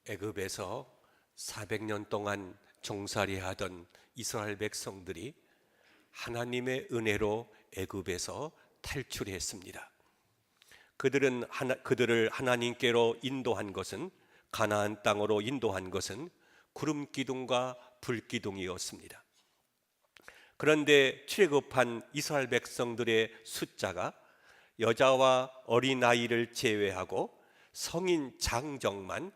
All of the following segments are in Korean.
애굽에서 400년 동안 종살이하던 이스라엘 백성들이 하나님의 은혜로 애굽에서 탈출했습니다. 그들을 하나님께로 인도한 것은, 가나안 땅으로 인도한 것은 구름 기둥과 불 기둥이었습니다. 그런데 출애굽한 이스라엘 백성들의 숫자가 여자와 어린아이를 제외하고 성인 장정만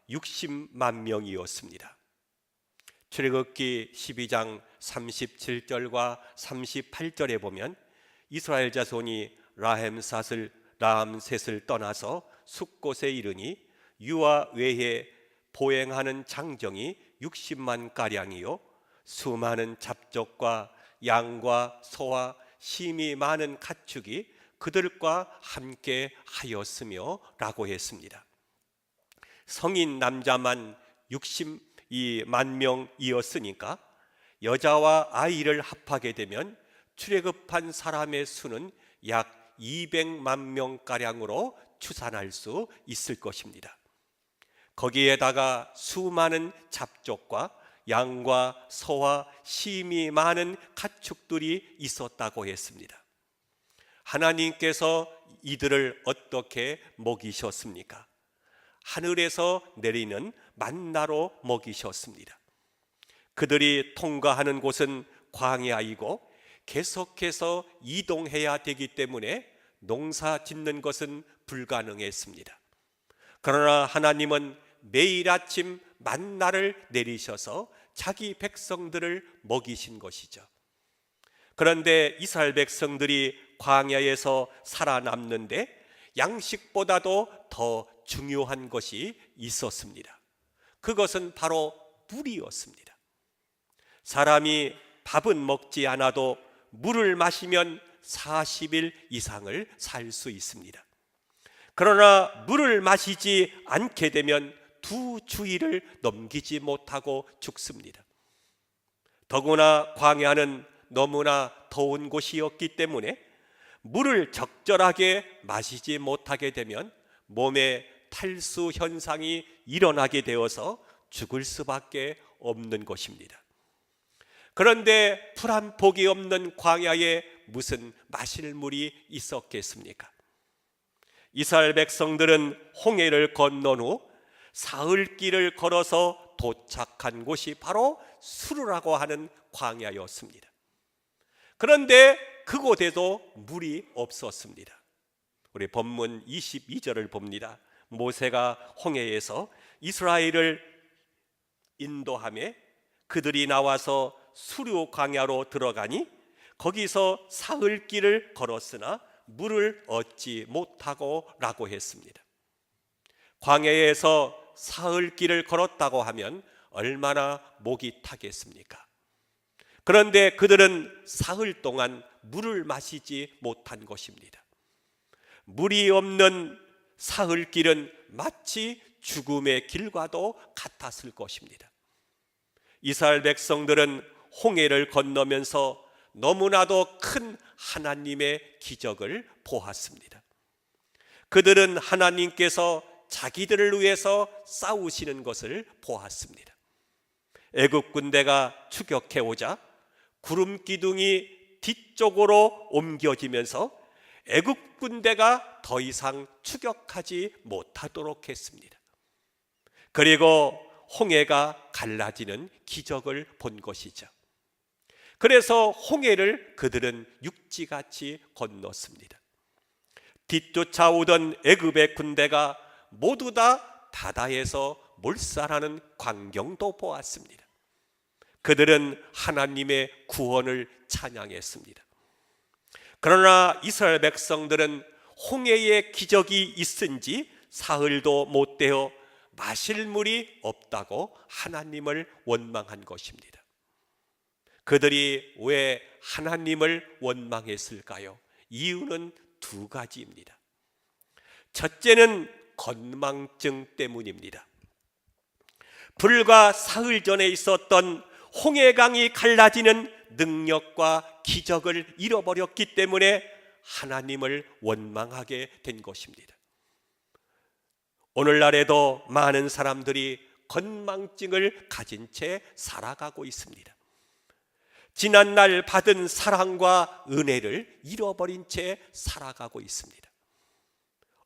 60만 명이었습니다. 출애굽기 12장 37절과 38절에 보면 이스라엘 자손이 라암셋을 떠나서 숫곳에 이르니 유아 외에 보행하는 장정이 60만 가량이요 수많은 잡족과 양과 소와 심이 많은 가축이 그들과 함께 하였으며 라고 했습니다. 성인 남자만 62만 명이었으니까 여자와 아이를 합하게 되면 출애굽한 사람의 수는 약 200만 명가량으로 추산할 수 있을 것입니다. 거기에다가 수많은 잡족과 양과 소와 심이 많은 가축들이 있었다고 했습니다. 하나님께서 이들을 어떻게 먹이셨습니까? 하늘에서 내리는 만나로 먹이셨습니다. 그들이 통과하는 곳은 광야이고 계속해서 이동해야 되기 때문에 농사 짓는 것은 불가능했습니다. 그러나 하나님은 매일 아침 만나를 내리셔서 자기 백성들을 먹이신 것이죠. 그런데 이스라엘 백성들이 광야에서 살아남는데 양식보다도 더 중요한 것이 있었습니다. 그것은 바로 물이었습니다. 사람이 밥은 먹지 않아도 물을 마시면 40일 이상을 살 수 있습니다. 그러나 물을 마시지 않게 되면 2주일을 넘기지 못하고 죽습니다. 더구나 광야는 너무나 더운 곳이었기 때문에 물을 적절하게 마시지 못하게 되면 몸에 탈수 현상이 일어나게 되어서 죽을 수밖에 없는 것입니다. 그런데 풀 한 폭이 없는 광야에 무슨 마실 물이 있었겠습니까? 이스라엘 백성들은 홍해를 건넌 후 사흘길을 걸어서 도착한 곳이 바로 수르라고 하는 광야였습니다. 그런데 그곳에도 물이 없었습니다. 우리 본문 22절을 봅니다. 모세가 홍해에서 이스라엘을 인도하며 그들이 나와서 수르 광야로 들어가니 거기서 사흘길을 걸었으나 물을 얻지 못하고 라고 했습니다. 광야에서 사흘길을 걸었다고 하면 얼마나 목이 타겠습니까? 그런데 그들은 사흘 동안 물을 마시지 못한 것입니다. 물이 없는 사흘길은 마치 죽음의 길과도 같았을 것입니다. 이스라엘 백성들은 홍해를 건너면서 너무나도 큰 하나님의 기적을 보았습니다. 그들은 하나님께서 자기들을 위해서 싸우시는 것을 보았습니다. 애굽 군대가 추격해 오자 구름 기둥이 뒤쪽으로 옮겨지면서 애굽 군대가 더 이상 추격하지 못하도록 했습니다. 그리고 홍해가 갈라지는 기적을 본 것이죠. 그래서 홍해를 그들은 육지같이 건넜습니다. 뒤쫓아오던 애굽의 군대가 모두 다 바다에서 몰살하는 광경도 보았습니다. 그들은 하나님의 구원을 찬양했습니다. 그러나 이스라엘 백성들은 홍해의 기적이 있은지 사흘도 못 되어 마실 물이 없다고 하나님을 원망한 것입니다. 그들이 왜 하나님을 원망했을까요? 이유는 2가지입니다. 첫째는 건망증 때문입니다. 불과 사흘 전에 있었던 홍해강이 갈라지는 능력과 기적을 잃어버렸기 때문에 하나님을 원망하게 된 것입니다. 오늘날에도 많은 사람들이 건망증을 가진 채 살아가고 있습니다. 지난날 받은 사랑과 은혜를 잃어버린 채 살아가고 있습니다.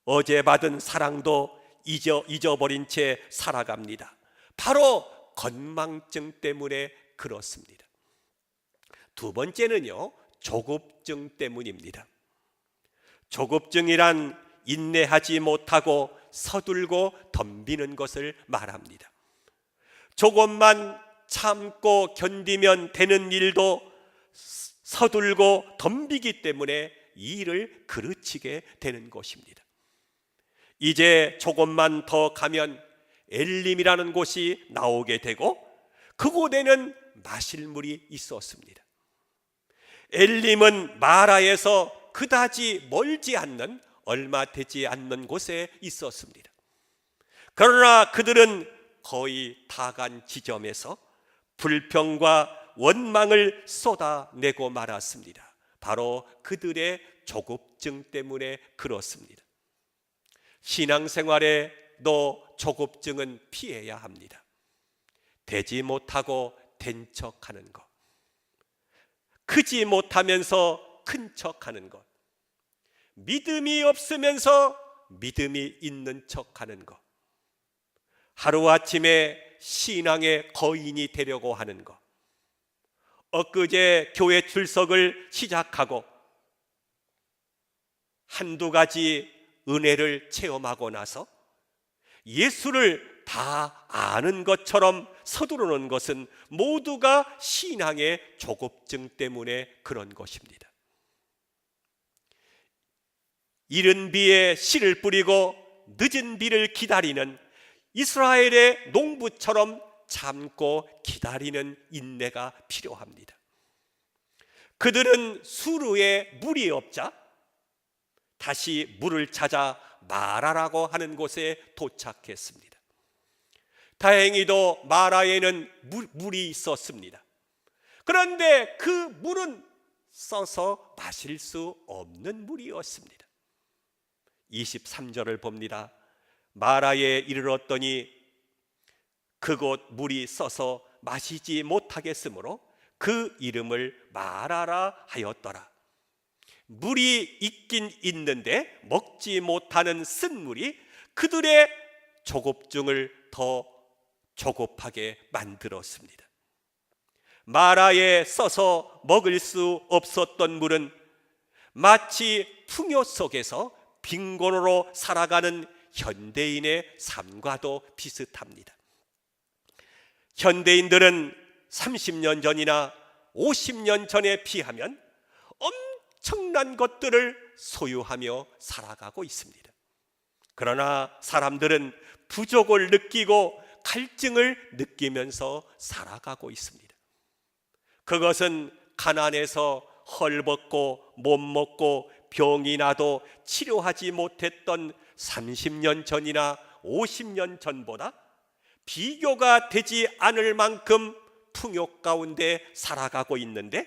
어제 받은 사랑도 잊어버린 채 살아갑니다. 바로 건망증 때문에 그렇습니다. 두 번째는요, 조급증 때문입니다. 조급증이란 인내하지 못하고 서둘고 덤비는 것을 말합니다. 조금만 참고 견디면 되는 일도 서둘고 덤비기 때문에 이 일을 그르치게 되는 것입니다. 이제 조금만 더 가면 엘림이라는 곳이 나오게 되고 그곳에는 마실 물이 있었습니다. 엘림은 마라에서 그다지 멀지 않는, 얼마 되지 않는 곳에 있었습니다. 그러나 그들은 거의 다 간 지점에서 불평과 원망을 쏟아내고 말았습니다. 바로 그들의 조급증 때문에 그렇습니다. 신앙생활에도 조급증은 피해야 합니다. 되지 못하고 된 척하는 것, 크지 못하면서 큰 척하는 것, 믿음이 없으면서 믿음이 있는 척하는 것, 하루아침에 신앙의 거인이 되려고 하는 것, 엊그제 교회 출석을 시작하고 한두 가지 은혜를 체험하고 나서 예수를 다 아는 것처럼 서두르는 것은 모두가 신앙의 조급증 때문에 그런 것입니다. 이른 비에 씨를 뿌리고 늦은 비를 기다리는 이스라엘의 농부처럼 참고 기다리는 인내가 필요합니다. 그들은 수르에 물이 없자 다시 물을 찾아 마라라고 하는 곳에 도착했습니다. 다행히도 마라에는 물이 있었습니다. 그런데 그 물은 써서 마실 수 없는 물이었습니다. 23절을 봅니다. 마라에 이르렀더니 그곳 물이 써서 마시지 못하겠으므로 그 이름을 마라라 하였더라. 물이 있긴 있는데 먹지 못하는 쓴물이 그들의 조급증을 더 조급하게 만들었습니다. 마라에 써서 먹을 수 없었던 물은 마치 풍요 속에서 빈곤으로 살아가는 현대인의 삶과도 비슷합니다. 현대인들은 30년 전이나 50년 전에 비하면 엄청난 것들을 소유하며 살아가고 있습니다. 그러나 사람들은 부족을 느끼고 갈증을 느끼면서 살아가고 있습니다. 그것은 가난해서 헐벗고 못 먹고 병이 나도 치료하지 못했던 30년 전이나 50년 전보다 비교가 되지 않을 만큼 풍요 가운데 살아가고 있는데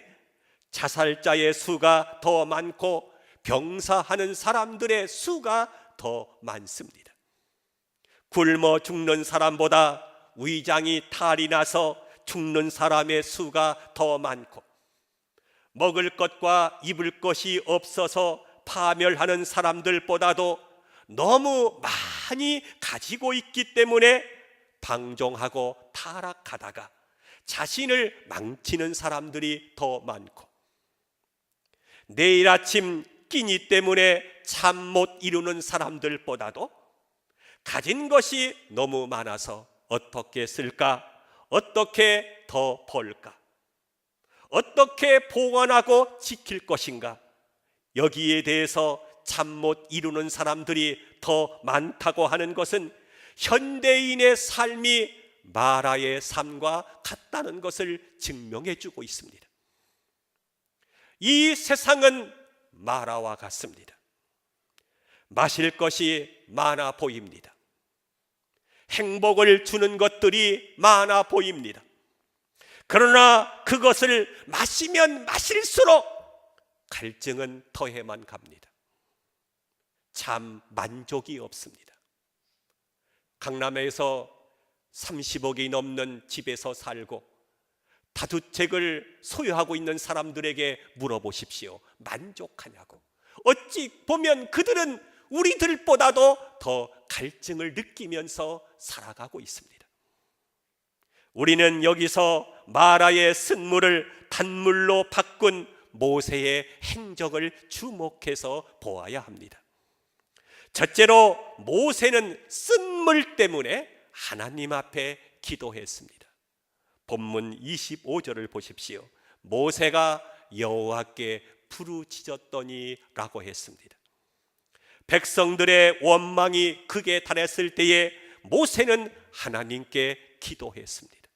자살자의 수가 더 많고 병사하는 사람들의 수가 더 많습니다. 굶어 죽는 사람보다 위장이 탈이 나서 죽는 사람의 수가 더 많고 먹을 것과 입을 것이 없어서 파멸하는 사람들보다도 너무 많이 가지고 있기 때문에 방종하고 타락하다가 자신을 망치는 사람들이 더 많고 내일 아침 끼니 때문에 잠 못 이루는 사람들보다도 가진 것이 너무 많아서 어떻게 쓸까? 어떻게 더 벌까? 어떻게 보관하고 지킬 것인가? 여기에 대해서 잠 못 이루는 사람들이 더 많다고 하는 것은 현대인의 삶이 마라의 삶과 같다는 것을 증명해 주고 있습니다. 이 세상은 마라와 같습니다. 마실 것이 많아 보입니다. 행복을 주는 것들이 많아 보입니다. 그러나 그것을 마시면 마실수록 갈증은 더해만 갑니다. 참 만족이 없습니다. 강남에서 30억이 넘는 집에서 살고 다주택을 소유하고 있는 사람들에게 물어보십시오. 만족하냐고. 어찌 보면 그들은 우리들보다도 더 갈증을 느끼면서 살아가고 있습니다. 우리는 여기서 마라의 쓴물을 단물로 바꾼 모세의 행적을 주목해서 보아야 합니다. 첫째로 모세는 쓴물 때문에 하나님 앞에 기도했습니다. 본문 25절을 보십시오. 모세가 여호와께 부르짖었더니 라고 했습니다. 백성들의 원망이 극에 달했을 때에 모세는 하나님께 기도했습니다.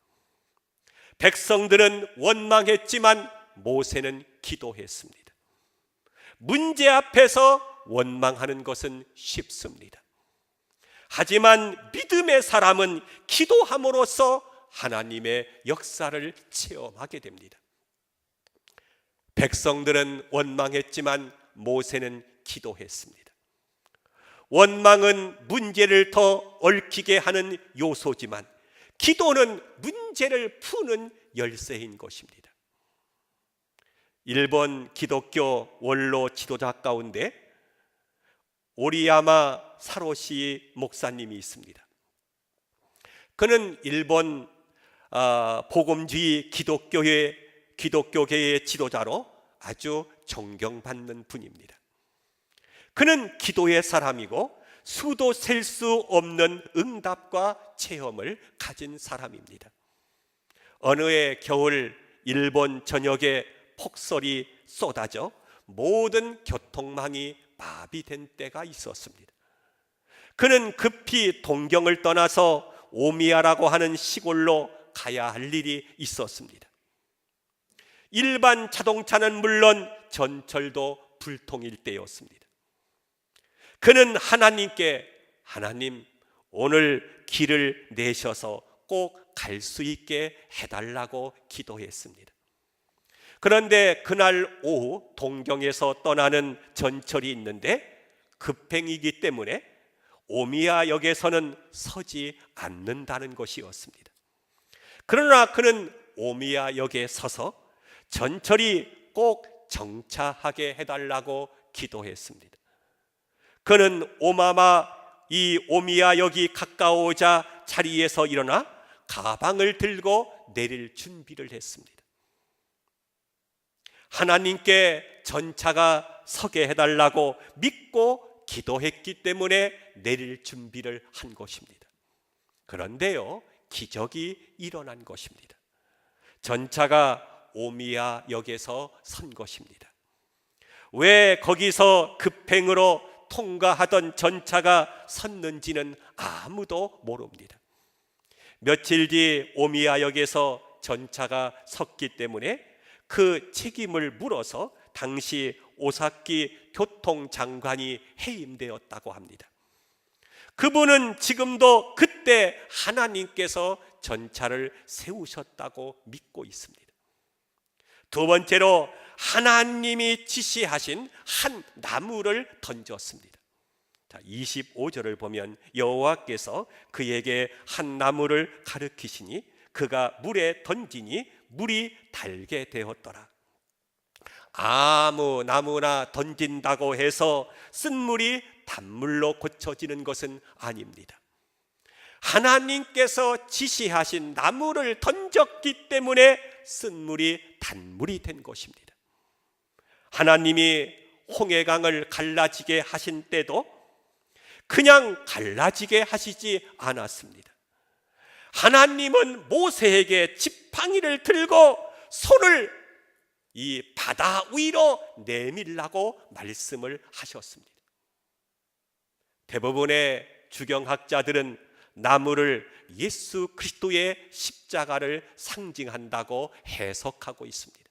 백성들은 원망했지만 모세는 기도했습니다. 문제 앞에서 원망하는 것은 쉽습니다. 하지만 믿음의 사람은 기도함으로써 하나님의 역사를 체험하게 됩니다. 백성들은 원망했지만 모세는 기도했습니다. 원망은 문제를 더 얽히게 하는 요소지만 기도는 문제를 푸는 열쇠인 것입니다. 일본 기독교 원로 지도자 가운데 오리야마 사로시 목사님이 있습니다. 그는 일본 복음주의 기독교계의 지도자로 아주 존경받는 분입니다. 그는 기도의 사람이고 수도 셀 수 없는 응답과 체험을 가진 사람입니다. 어느 해 겨울 일본 전역에 폭설이 쏟아져 모든 교통망이 마비된 때가 있었습니다. 그는 급히 동경을 떠나서 오미야라고 하는 시골로 가야 할 일이 있었습니다. 일반 자동차는 물론 전철도 불통일 때였습니다. 그는 하나님께 하나님 오늘 길을 내셔서 꼭 갈 수 있게 해달라고 기도했습니다. 그런데 그날 오후 동경에서 떠나는 전철이 있는데 급행이기 때문에 오미야역에서는 서지 않는다는 것이었습니다. 그러나 그는 오미야역에 서서 전철이 꼭 정차하게 해달라고 기도했습니다. 그는 이 오미야역이 가까워오자 자리에서 일어나 가방을 들고 내릴 준비를 했습니다. 하나님께 전차가 서게 해달라고 믿고 기도했기 때문에 내릴 준비를 한 것입니다. 그런데요, 기적이 일어난 것입니다. 전차가 오미야역에서 선 것입니다. 왜 거기서 급행으로 통과하던 전차가 섰는지는 아무도 모릅니다. 며칠 뒤 오미야역에서 전차가 섰기 때문에 그 책임을 물어서 당시 오사키 교통장관이 해임되었다고 합니다. 그분은 지금도 그때 하나님께서 전차를 세우셨다고 믿고 있습니다. 두 번째로 하나님이 지시하신 한 나무를 던졌습니다. 25절을 보면 여호와께서 그에게 한 나무를 가르치시니 그가 물에 던지니 물이 달게 되었더라. 아무 나무나 던진다고 해서 쓴물이 단물로 고쳐지는 것은 아닙니다. 하나님께서 지시하신 나무를 던졌기 때문에 쓴물이 단물이 된 것입니다. 하나님이 홍해강을 갈라지게 하신 때도 그냥 갈라지게 하시지 않았습니다. 하나님은 모세에게 지팡이를 들고 손을 이 바다 위로 내밀라고 말씀을 하셨습니다. 대부분의 주경학자들은 나무를 예수 그리스도의 십자가를 상징한다고 해석하고 있습니다.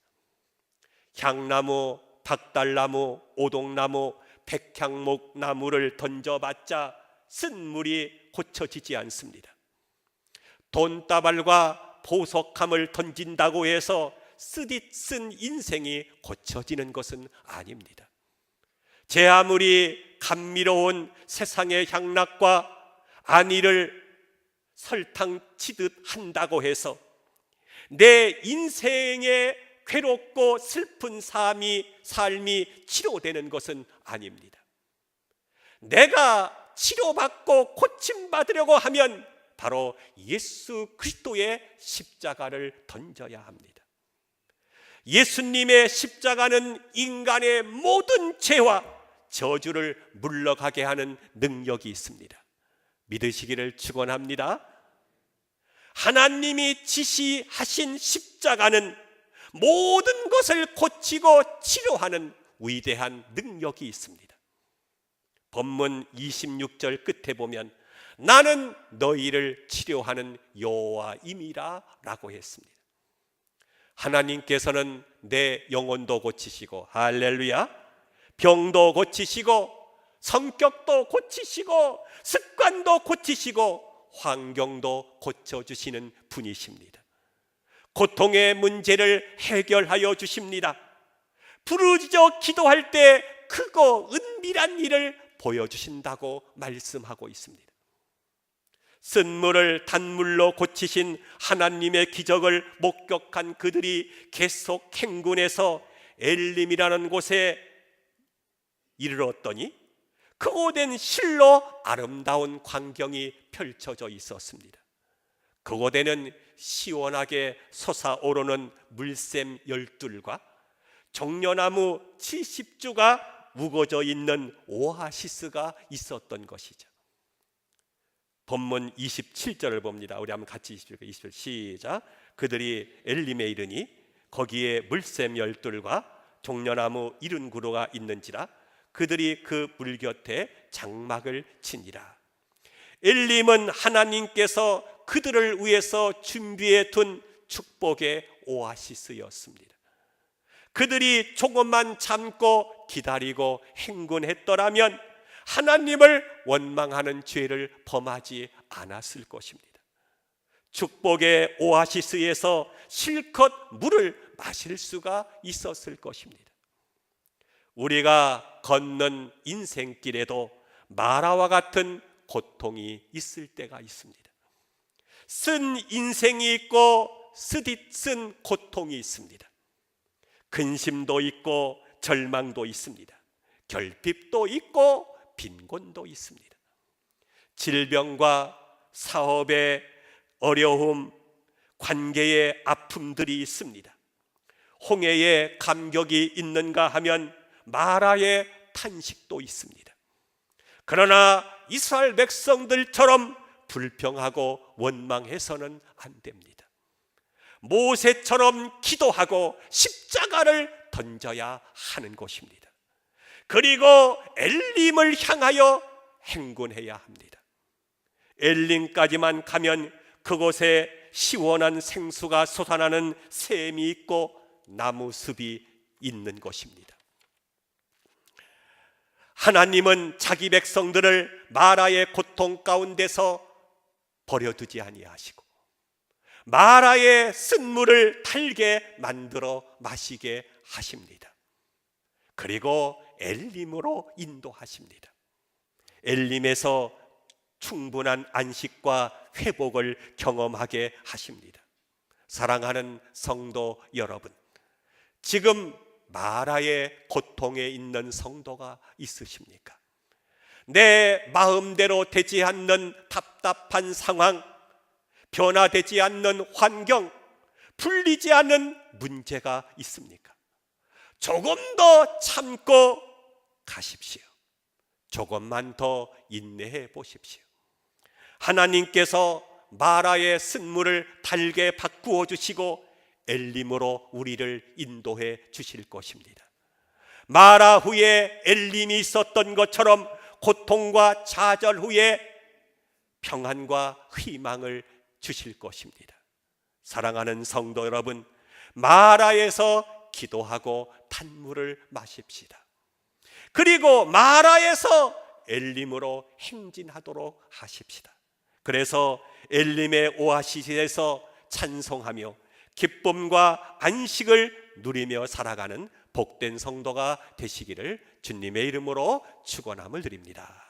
향나무, 박달나무, 오동나무, 백향목 나무를 던져봤자 쓴물이 고쳐지지 않습니다. 돈다발과 보석함을 던진다고 해서 쓰디쓴 인생이 고쳐지는 것은 아닙니다. 제 아무리 감미로운 세상의 향락과 안위를 설탕 치듯 한다고 해서 내 인생의 괴롭고 슬픈 삶이 치료되는 것은 아닙니다. 내가 치료받고 고침받으려고 하면 바로 예수 그리스도의 십자가를 던져야 합니다. 예수님의 십자가는 인간의 모든 죄와 저주를 물러가게 하는 능력이 있습니다. 믿으시기를 축원합니다. 하나님이 지시하신 십자가는 모든 것을 고치고 치료하는 위대한 능력이 있습니다. 본문 26절 끝에 보면 나는 너희를 치료하는 여호와임이라 라고 했습니다. 하나님께서는 내 영혼도 고치시고, 할렐루야, 병도 고치시고, 성격도 고치시고, 습관도 고치시고, 환경도 고쳐주시는 분이십니다. 고통의 문제를 해결하여 주십니다. 부르짖어 기도할 때 크고 은밀한 일을 보여주신다고 말씀하고 있습니다. 쓴물을 단물로 고치신 하나님의 기적을 목격한 그들이 계속 행군해서 엘림이라는 곳에 이르렀더니 그곳엔 실로 아름다운 광경이 펼쳐져 있었습니다. 그곳에는 시원하게 솟아오르는 물샘 12과 종려나무 70주가 우거져 있는 오아시스가 있었던 것이죠. 본문 27절을 봅니다. 우리 한번 같이 27절 시작. 그들이 엘림에 이르니 거기에 물샘 12과 종려나무 70그루가 있는지라 그들이 그 물 곁에 장막을 치니라. 엘림은 하나님께서 그들을 위해서 준비해 둔 축복의 오아시스였습니다. 그들이 조금만 참고 기다리고 행군했더라면 하나님을 원망하는 죄를 범하지 않았을 것입니다. 축복의 오아시스에서 실컷 물을 마실 수가 있었을 것입니다. 우리가 걷는 인생길에도 마라와 같은 고통이 있을 때가 있습니다. 쓴 인생이 있고 쓴 고통이 있습니다. 근심도 있고 절망도 있습니다. 결핍도 있고 빈곤도 있습니다. 질병과 사업의 어려움, 관계의 아픔들이 있습니다. 홍해의 감격이 있는가 하면 마라의 탄식도 있습니다. 그러나 이스라엘 백성들처럼 불평하고 원망해서는 안 됩니다. 모세처럼 기도하고 십자가를 던져야 하는 것입니다. 그리고 엘림을 향하여 행군해야 합니다. 엘림까지만 가면 그곳에 시원한 생수가 솟아나는 샘이 있고 나무숲이 있는 것입니다. 하나님은 자기 백성들을 마라의 고통 가운데서 버려두지 아니하시고 마라의 쓴물을 달게 만들어 마시게 하십니다. 그리고 엘림으로 인도하십니다. 엘림에서 충분한 안식과 회복을 경험하게 하십니다. 사랑하는 성도 여러분, 지금 마라의 고통에 있는 성도가 있으십니까? 내 마음대로 되지 않는 답답한 상황, 변화되지 않는 환경, 풀리지 않는 문제가 있습니까? 조금 더 참고 가십시오. 조금만 더 인내해 보십시오. 하나님께서 마라의 쓴물을 달게 바꾸어 주시고 엘림으로 우리를 인도해 주실 것입니다. 마라 후에 엘림이 있었던 것처럼 고통과 좌절 후에 평안과 희망을 주실 것입니다. 사랑하는 성도 여러분, 마라에서 기도하고 단물을 마십시다. 그리고 마라에서 엘림으로 행진하도록 하십시다. 그래서 엘림의 오아시스에서 찬송하며 기쁨과 안식을 누리며 살아가는 복된 성도가 되시기를 주님의 이름으로 축원함을 드립니다.